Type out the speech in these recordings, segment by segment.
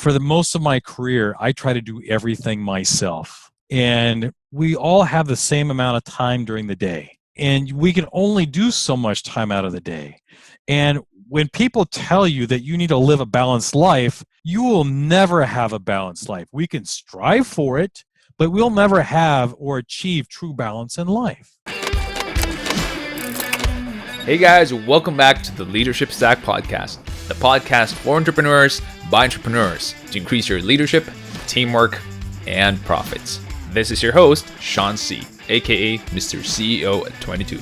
For the most of my career, I try to do everything myself. And we all have the same amount of time during the day. And we can only do so much time out of the day. And when people tell you that you need to live a balanced life, you will never have a balanced life. We can strive for it, but we'll never have or achieve true balance in life. Hey guys, welcome back to the Leadership Stack Podcast, the podcast for entrepreneurs by entrepreneurs to increase your leadership, teamwork, and profits. This is your host, Sean C., aka Mr. CEO at 22.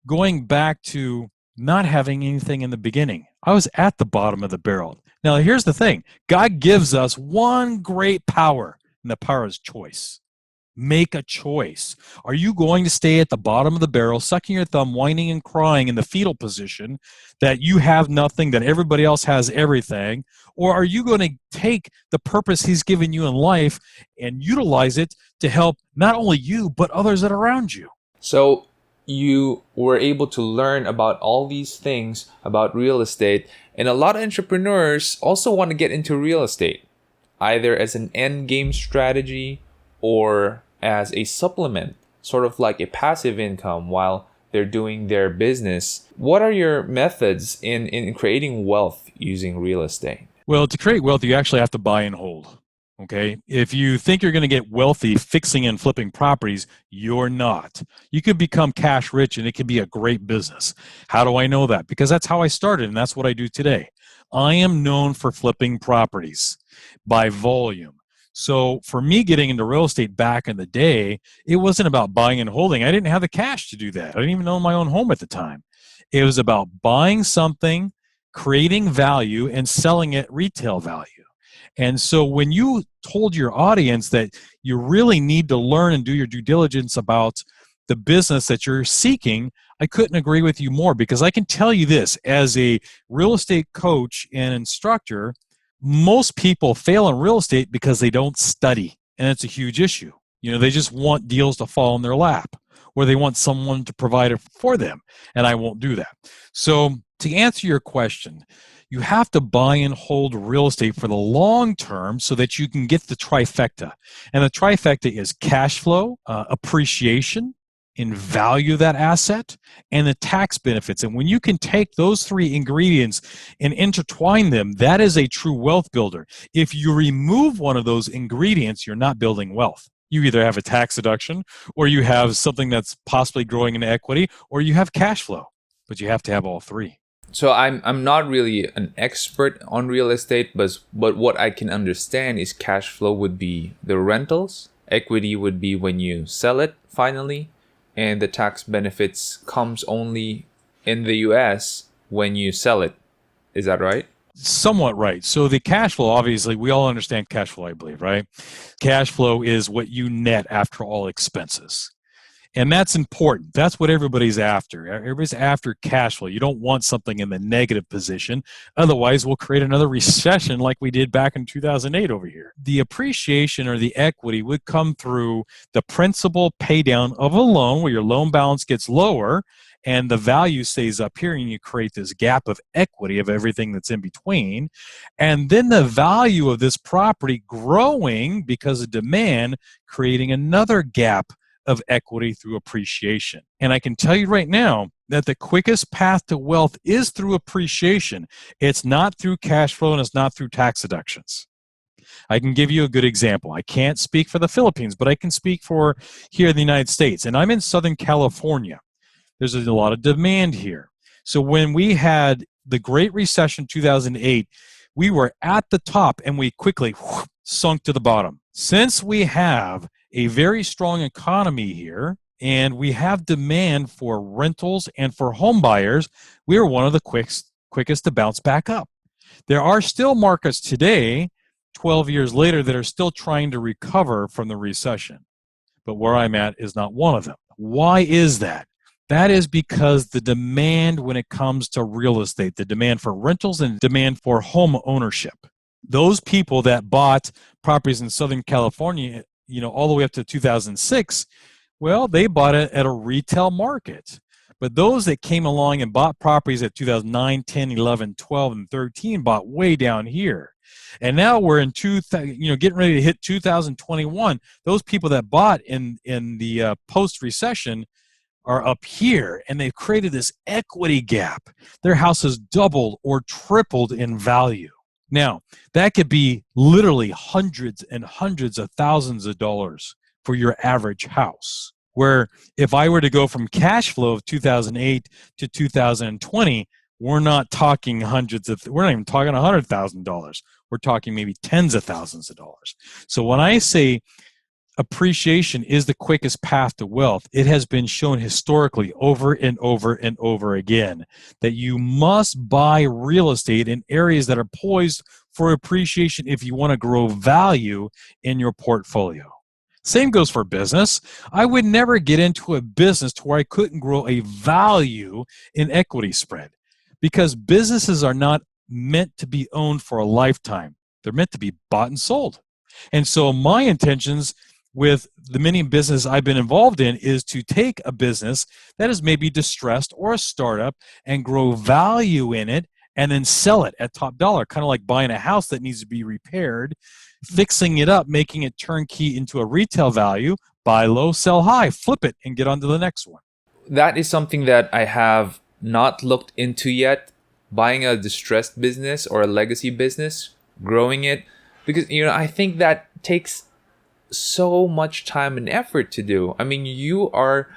Going back to not having anything in the beginning, I was at the bottom of the barrel. Now, here's the thing. God gives us one great power, and the power is choice. Make a choice. Are you going to stay at the bottom of the barrel, sucking your thumb, whining and crying in the fetal position that you have nothing, that everybody else has everything? Or are you going to take the purpose He's given you in life and utilize it to help not only you, but others that are around you? So you were able to learn about all these things about real estate, and a lot of entrepreneurs also want to get into real estate, either as an end game strategy or as a supplement, sort of like a passive income while they're doing their business. What are your methods in creating wealth using real estate? Well, to create wealth, you actually have to buy and hold. Okay? If you think you're going to get wealthy fixing and flipping properties, you're not. You could become cash rich and it could be a great business. How do I know that? Because that's how I started and that's what I do today. I am known for flipping properties by volume. So for me getting into real estate back in the day, it wasn't about buying and holding. I didn't have the cash to do that. I didn't even own my own home at the time. It was about buying something, creating value, and selling at retail value. And so when you told your audience that you really need to learn and do your due diligence about the business that you're seeking, I couldn't agree with you more, because I can tell you this, as a real estate coach and instructor, most people fail in real estate because they don't study, and it's a huge issue. You know, they just want deals to fall in their lap, or they want someone to provide it for them, and I won't do that. So to answer your question, you have to buy and hold real estate for the long term so that you can get the trifecta. And the trifecta is cash flow, appreciation in value of that asset, and the tax benefits. And when you can take those three ingredients and intertwine them, that is a true wealth builder. If you remove one of those ingredients, you're not building wealth. You either have a tax deduction, or you have something that's possibly growing in equity, or you have cash flow. But you have to have all three. So I'm not really an expert on real estate, but what I can understand is cash flow would be the rentals, equity would be when you sell it finally, and the tax benefits comes only in the US when you sell it. Is that right? Somewhat right. So the cash flow, obviously, we all understand cash flow, I believe, right? Cash flow is what you net after all expenses. And that's important. That's what everybody's after. Everybody's after cash flow. You don't want something in the negative position. Otherwise, we'll create another recession like we did back in 2008 over here. The appreciation or the equity would come through the principal pay down of a loan, where your loan balance gets lower and the value stays up here, and you create this gap of equity of everything that's in between. And then the value of this property growing because of demand, creating another gap of equity through appreciation. And I can tell you right now that the quickest path to wealth is through appreciation. It's not through cash flow, and it's not through tax deductions. I can give you a good example. I can't speak for the Philippines, but I can speak for here in the United States. And I'm in Southern California. There's a lot of demand here. So when we had the Great Recession 2008, we were at the top and we quickly sunk to the bottom. Since we have a very strong economy here, and we have demand for rentals and for home buyers, we are one of the quickest to bounce back up. There are still markets today, 12 years later, that are still trying to recover from the recession. But where I'm at is not one of them. Why is that? That is because the demand when it comes to real estate, the demand for rentals and demand for home ownership. Those people that bought properties in Southern California, all the way up to 2006, well, they bought it at a retail market. But those that came along and bought properties at 2009, 10, 11, 12, and 13 bought way down here. And now we're in getting ready to hit 2021. Those people that bought in the post-recession are up here, and they've created this equity gap. Their house has doubled or tripled in value. Now, that could be literally hundreds and hundreds of thousands of dollars for your average house. Where if I were to go from cash flow of 2008 to 2020, we're not talking we're not even talking $100,000. We're talking maybe tens of thousands of dollars. So when I say appreciation is the quickest path to wealth, it has been shown historically over and over and over again that you must buy real estate in areas that are poised for appreciation if you want to grow value in your portfolio. Same goes for business. I would never get into a business to where I couldn't grow a value in equity spread, because businesses are not meant to be owned for a lifetime. They're meant to be bought and sold. And so my intentions with the many businesses I've been involved in is to take a business that is maybe distressed or a startup and grow value in it and then sell it at top dollar, kind of like buying a house that needs to be repaired, fixing it up, making it turnkey into a retail value, buy low, sell high, flip it, and get on to the next one. That is something that I have not looked into yet, buying a distressed business or a legacy business, growing it, because I think that takes so much time and effort to do. I mean, you are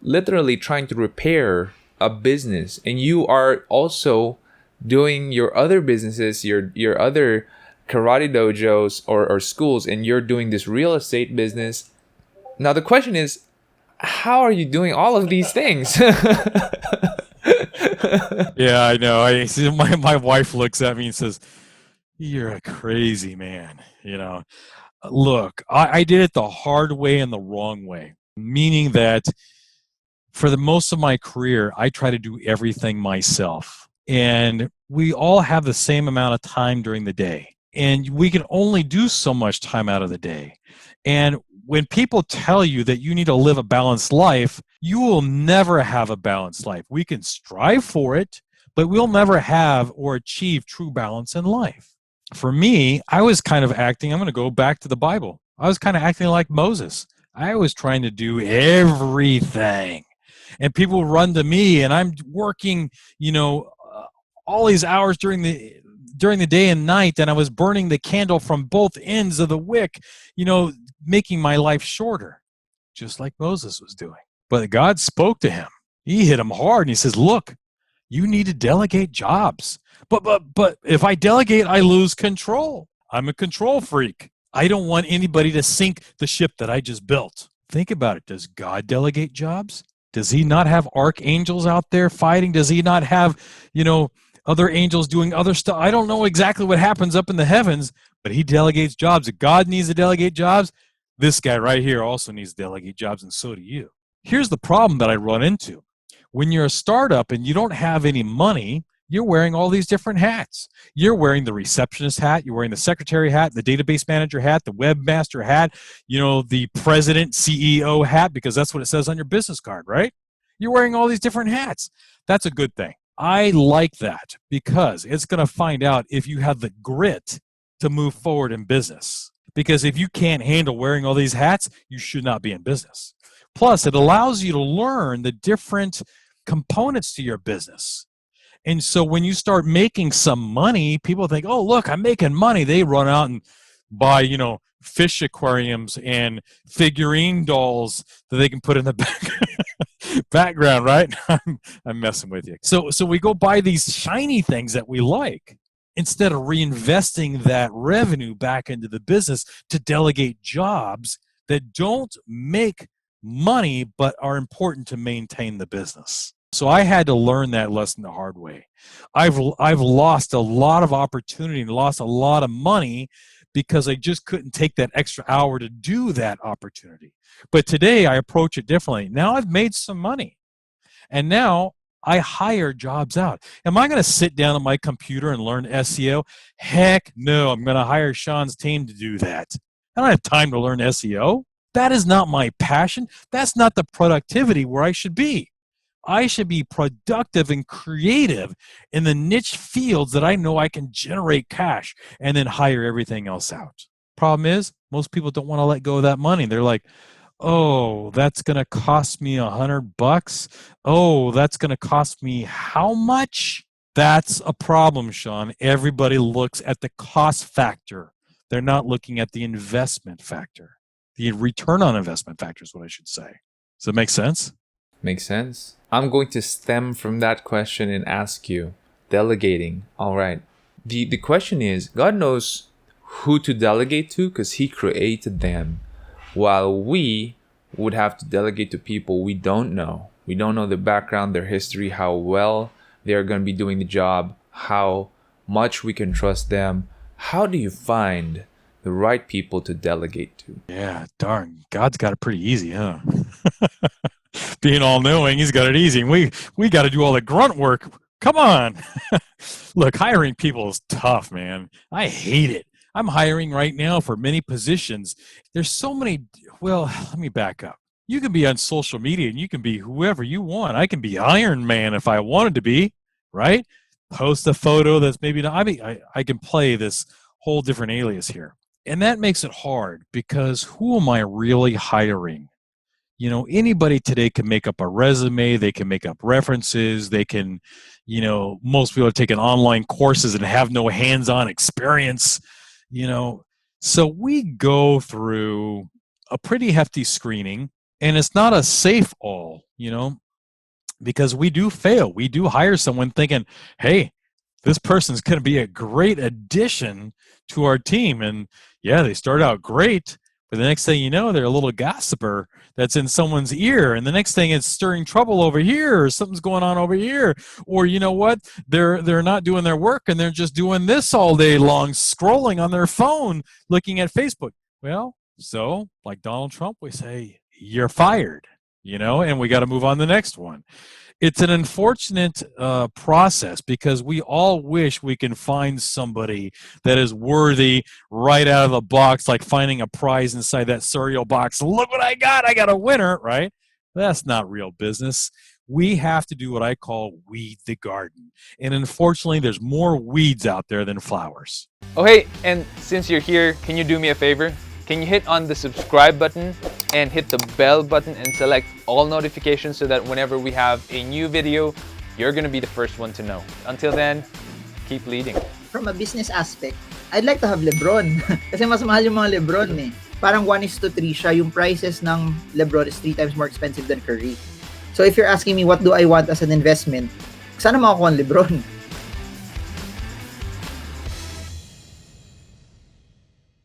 literally trying to repair a business, and you are also doing your other businesses, your other karate dojos or schools, and you're doing this real estate business. Now the question is, how are you doing all of these things? Yeah, I know. My wife looks at me and says, "You're a crazy man." Look, I did it the hard way and the wrong way, meaning that for the most of my career, I try to do everything myself. And we all have the same amount of time during the day. And we can only do so much time out of the day. And when people tell you that you need to live a balanced life, you will never have a balanced life. We can strive for it, but we'll never have or achieve true balance in life. For me, I was kind of acting, I'm going to go back to the Bible. I was kind of acting like Moses. I was trying to do everything. And people run to me, and I'm working, all these hours during the day and night, and I was burning the candle from both ends of the wick, making my life shorter, just like Moses was doing. But God spoke to him. He hit him hard, and he says, "Look, you need to delegate jobs. But if I delegate, I lose control. I'm a control freak. I don't want anybody to sink the ship that I just built." Think about it. Does God delegate jobs? Does he not have archangels out there fighting? Does he not have, other angels doing other stuff? I don't know exactly what happens up in the heavens, but he delegates jobs. If God needs to delegate jobs, this guy right here also needs to delegate jobs, and so do you. Here's the problem that I run into. When you're a startup and you don't have any money, you're wearing all these different hats. You're wearing the receptionist hat, you're wearing the secretary hat, the database manager hat, the webmaster hat, the president, CEO hat, because that's what it says on your business card, right? You're wearing all these different hats. That's a good thing. I like that because it's going to find out if you have the grit to move forward in business. Because if you can't handle wearing all these hats, you should not be in business. Plus, it allows you to learn the different components to your business. And so when you start making some money, people think, "Oh, look, I'm making money." They run out and buy, fish aquariums and figurine dolls that they can put in the background, right? I'm messing with you. So we go buy these shiny things that we like instead of reinvesting that revenue back into the business to delegate jobs that don't make money but are important to maintain the business. So I had to learn that lesson the hard way. I've lost a lot of opportunity and lost a lot of money because I just couldn't take that extra hour to do that opportunity. But today I approach it differently. Now I've made some money, and now I hire jobs out. Am I going to sit down at my computer and learn SEO? Heck no, I'm going to hire Sean's team to do that. I don't have time to learn SEO. That is not my passion. That's not the productivity where I should be. I should be productive and creative in the niche fields that I know I can generate cash and then hire everything else out. Problem is, most people don't want to let go of that money. They're like, oh, that's going to cost me $100. Oh, that's going to cost me how much? That's a problem, Sean. Everybody looks at the cost factor. They're not looking at the investment factor. The return on investment factor is what I should say. Does that make sense? Makes sense. I'm going to stem from that question and ask you, delegating. All right. The question is, God knows who to delegate to because he created them, while we would have to delegate to people we don't know. We don't know their background, their history, how well they're going to be doing the job, how much we can trust them. How do you find the right people to delegate to? Yeah, darn. God's got it pretty easy, huh? Being all-knowing, he's got it easy. We got to do all the grunt work. Come on. Look, hiring people is tough, man. I hate it. I'm hiring right now for many positions. There's so many. Well, let me back up. You can be on social media and you can be whoever you want. I can be Iron Man if I wanted to be, right? Post a photo that's maybe not. I can play this whole different alias here. And that makes it hard because who am I really hiring? You know, anybody today can make up a resume. They can make up references. They can, you know, most people are taking online courses and have no hands-on experience, you know. So we go through a pretty hefty screening, and it's not a safe all, you know, because we do fail. We do hire someone thinking, hey, this person's going to be a great addition to our team. And yeah, they start out great, but the next thing you know, they're a little gossiper that's in someone's ear. And the next thing is stirring trouble over here, or something's going on over here. Or you know what? They're not doing their work and they're just doing this all day long, scrolling on their phone, looking at Facebook. Well, so like Donald Trump, we say, you're fired, you know, and we got to move on to the next one. It's an unfortunate process because we all wish we can find somebody that is worthy right out of the box, like finding a prize inside that cereal box. Look what I got a winner, right? That's not real business. We have to do what I call weed the garden. And unfortunately, there's more weeds out there than flowers. Oh, hey, and since you're here, can you do me a favor? Can you hit on the subscribe button and hit the bell button and select all notifications so that whenever we have a new video, you're going to be the first one to know. Until then, keep leading. From a business aspect, I'd like to have Lebron. Kasi mas mahal yung mga Lebron eh. Parang 1:3 siya. Yung prices ng Lebron is 3 times more expensive than Curry. So if you're asking me what do I want as an investment, sana makakuha ang Lebron.